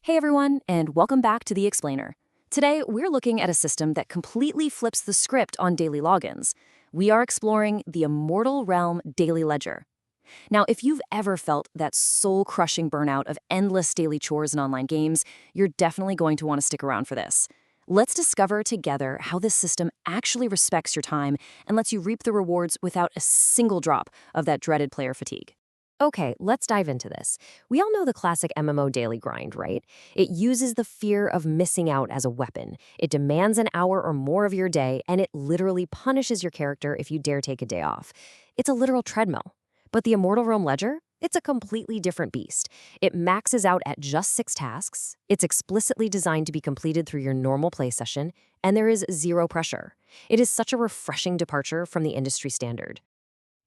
Hey everyone, and welcome back to The Explainer. Today, we're looking at a system that completely flips the script on daily logins. We are exploring the Immortal Realm Daily Ledger. Now, if you've ever felt that soul-crushing burnout of endless daily chores in online games, you're definitely going to want to stick around for this. Let's discover together how this system actually respects your time and lets you reap the rewards without a single drop of that dreaded player fatigue. Okay, let's dive into this. We all know the classic MMO daily grind, right? It uses the fear of missing out as a weapon. It demands an hour or more of your day, and it literally punishes your character if you dare take a day off. It's a literal treadmill. But the Immortal Realm Ledger? It's a completely different beast. It maxes out at just 6 tasks, it's explicitly designed to be completed through your normal play session, and there is zero pressure. It is such a refreshing departure from the industry standard.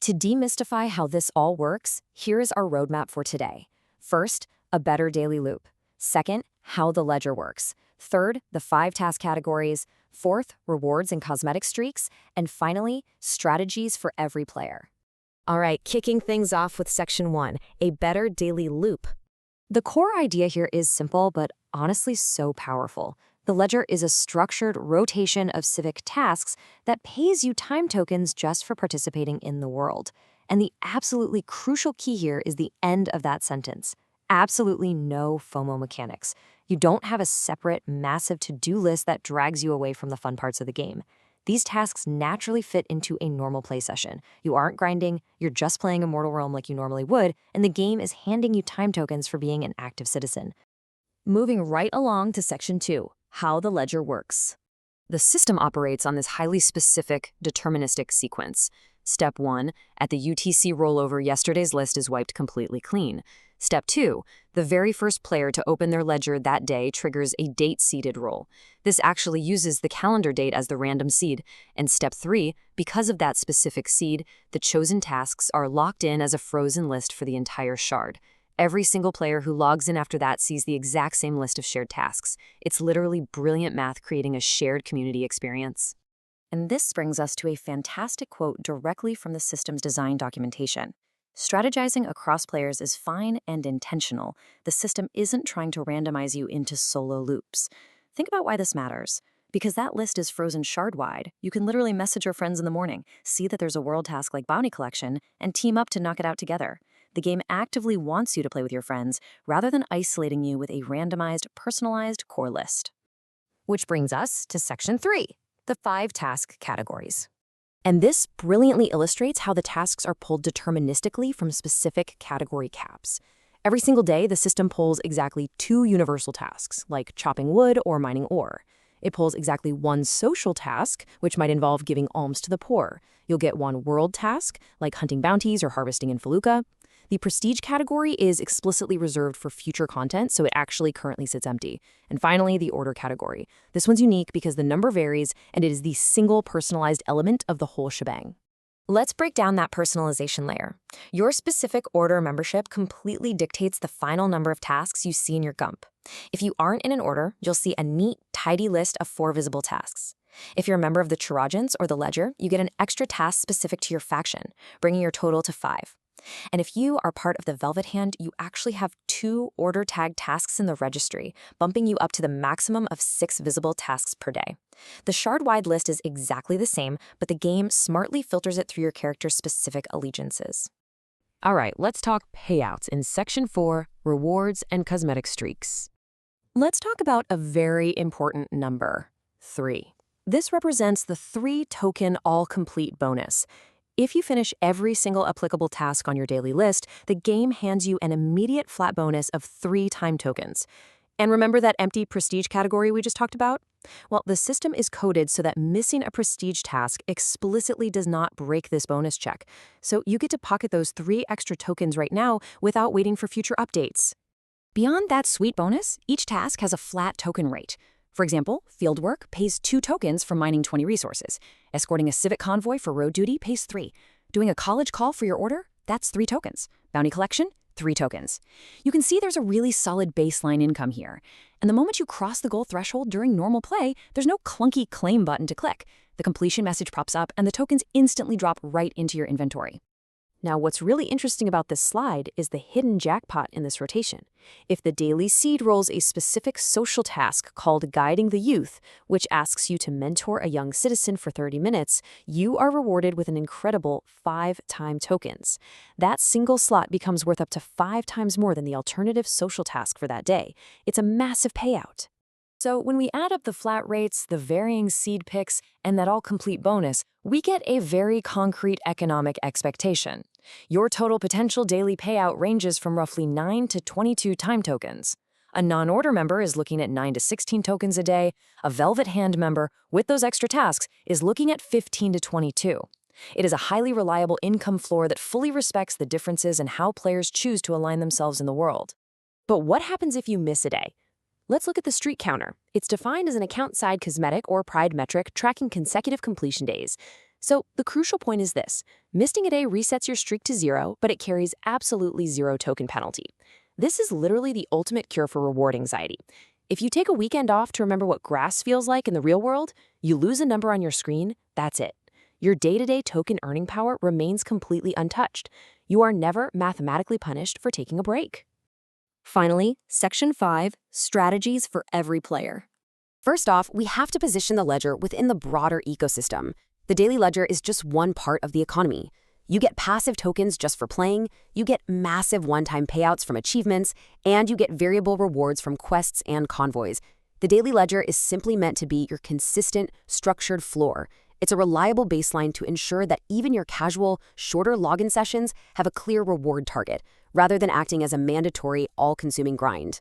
To demystify how this all works, here is our roadmap for today. First, a better daily loop. Second, how the ledger works. Third, the 5 task categories. Fourth, rewards and cosmetic streaks. And finally, strategies for every player. All right, kicking things off with Section 1, a better daily loop. The core idea here is simple, but honestly so powerful. The ledger is a structured rotation of civic tasks that pays you time tokens just for participating in the world. And the absolutely crucial key here is the end of that sentence. Absolutely no FOMO mechanics. You don't have a separate, massive to-do list that drags you away from the fun parts of the game. These tasks naturally fit into a normal play session. You aren't grinding, you're just playing Immortal Realm like you normally would, and the game is handing you time tokens for being an active citizen. Moving right along to Section 2. How the ledger works. The system operates on this highly specific, deterministic sequence. Step 1, at the UTC rollover, yesterday's list is wiped completely clean. Step 2, the very first player to open their ledger that day triggers a date-seeded roll. This actually uses the calendar date as the random seed. And Step 3, because of that specific seed, the chosen tasks are locked in as a frozen list for the entire shard. Every single player who logs in after that sees the exact same list of shared tasks. It's literally brilliant math creating a shared community experience. And this brings us to a fantastic quote directly from the system's design documentation. Strategizing across players is fine and intentional. The system isn't trying to randomize you into solo loops. Think about why this matters. Because that list is frozen shard-wide, you can literally message your friends in the morning, see that there's a world task like bounty collection, and team up to knock it out together. The game actively wants you to play with your friends, rather than isolating you with a randomized, personalized core list. Which brings us to Section 3, the 5 task categories. And this brilliantly illustrates how the tasks are pulled deterministically from specific category caps. Every single day, the system pulls exactly 2 universal tasks, like chopping wood or mining ore. It pulls exactly 1 social task, which might involve giving alms to the poor. You'll get 1 world task, like hunting bounties or harvesting in Feluca. The prestige category is explicitly reserved for future content, so it actually currently sits empty. And finally, the order category. This one's unique because the number varies, and it is the single personalized element of the whole shebang. Let's break down that personalization layer. Your specific order membership completely dictates the final number of tasks you see in your GUMP. If you aren't in an order, you'll see a neat, tidy list of 4 visible tasks. If you're a member of the Chiragents or the Ledger, you get an extra task specific to your faction, bringing your total to 5. And if you are part of the Velvet Hand, you actually have 2 order tag tasks in the registry, bumping you up to the maximum of 6 visible tasks per day. The shard-wide list is exactly the same, but the game smartly filters it through your character's specific allegiances. All right, let's talk payouts in Section 4, rewards and cosmetic streaks. Let's talk about a very important number, 3. This represents the 3-token all-complete bonus. If you finish every single applicable task on your daily list, the game hands you an immediate flat bonus of 3 time tokens. And remember that empty prestige category we just talked about? Well, the system is coded so that missing a prestige task explicitly does not break this bonus check. So you get to pocket those 3 extra tokens right now without waiting for future updates. Beyond that sweet bonus, each task has a flat token rate. For example, fieldwork pays 2 tokens for mining 20 resources. Escorting a civic convoy for road duty pays 3. Doing a college call for your order? That's 3 tokens. Bounty collection? 3 tokens. You can see there's a really solid baseline income here. And the moment you cross the goal threshold during normal play, there's no clunky claim button to click. The completion message pops up and the tokens instantly drop right into your inventory. Now, what's really interesting about this slide is the hidden jackpot in this rotation. If the daily seed rolls a specific social task called Guiding the Youth, which asks you to mentor a young citizen for 30 minutes, you are rewarded with an incredible 5-time tokens. That single slot becomes worth up to 5 times more than the alternative social task for that day. It's a massive payout. So when we add up the flat rates, the varying seed picks, and that all-complete bonus, we get a very concrete economic expectation. Your total potential daily payout ranges from roughly 9 to 22 time tokens. A non-order member is looking at 9 to 16 tokens a day. A Velvet Hand member, with those extra tasks, is looking at 15 to 22. It is a highly reliable income floor that fully respects the differences in how players choose to align themselves in the world. But what happens if you miss a day? Let's look at the streak counter. It's defined as an account-side cosmetic or pride metric tracking consecutive completion days. So the crucial point is this. Missing a day resets your streak to 0, but it carries absolutely 0 token penalty. This is literally the ultimate cure for reward anxiety. If you take a weekend off to remember what grass feels like in the real world, you lose a number on your screen, that's it. Your day-to-day token earning power remains completely untouched. You are never mathematically punished for taking a break. Finally, Section 5, Strategies for every player. First off, we have to position the ledger within the broader ecosystem. The daily ledger is just one part of the economy. You get passive tokens just for playing, you get massive one-time payouts from achievements, and you get variable rewards from quests and convoys. The daily ledger is simply meant to be your consistent, structured floor. It's a reliable baseline to ensure that even your casual, shorter login sessions have a clear reward target, rather than acting as a mandatory, all-consuming grind.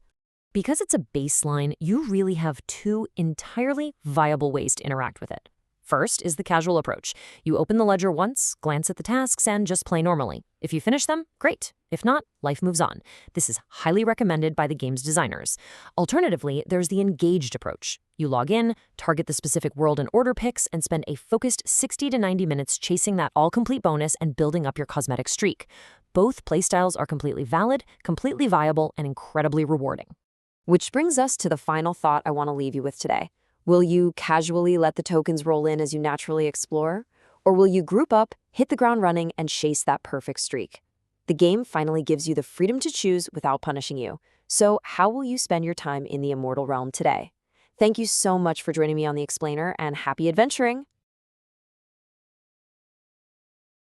Because it's a baseline, you really have 2 entirely viable ways to interact with it. First is the casual approach. You open the ledger once, glance at the tasks, and just play normally. If you finish them, great. If not, life moves on. This is highly recommended by the game's designers. Alternatively, there's the engaged approach. You log in, target the specific world and order picks, and spend a focused 60 to 90 minutes chasing that all-complete bonus and building up your cosmetic streak. Both playstyles are completely valid, completely viable, and incredibly rewarding. Which brings us to the final thought I want to leave you with today. Will you casually let the tokens roll in as you naturally explore? Or will you group up, hit the ground running, and chase that perfect streak? The game finally gives you the freedom to choose without punishing you. So how will you spend your time in the Immortal realm today? Thank you so much for joining me on The Explainer, and happy adventuring!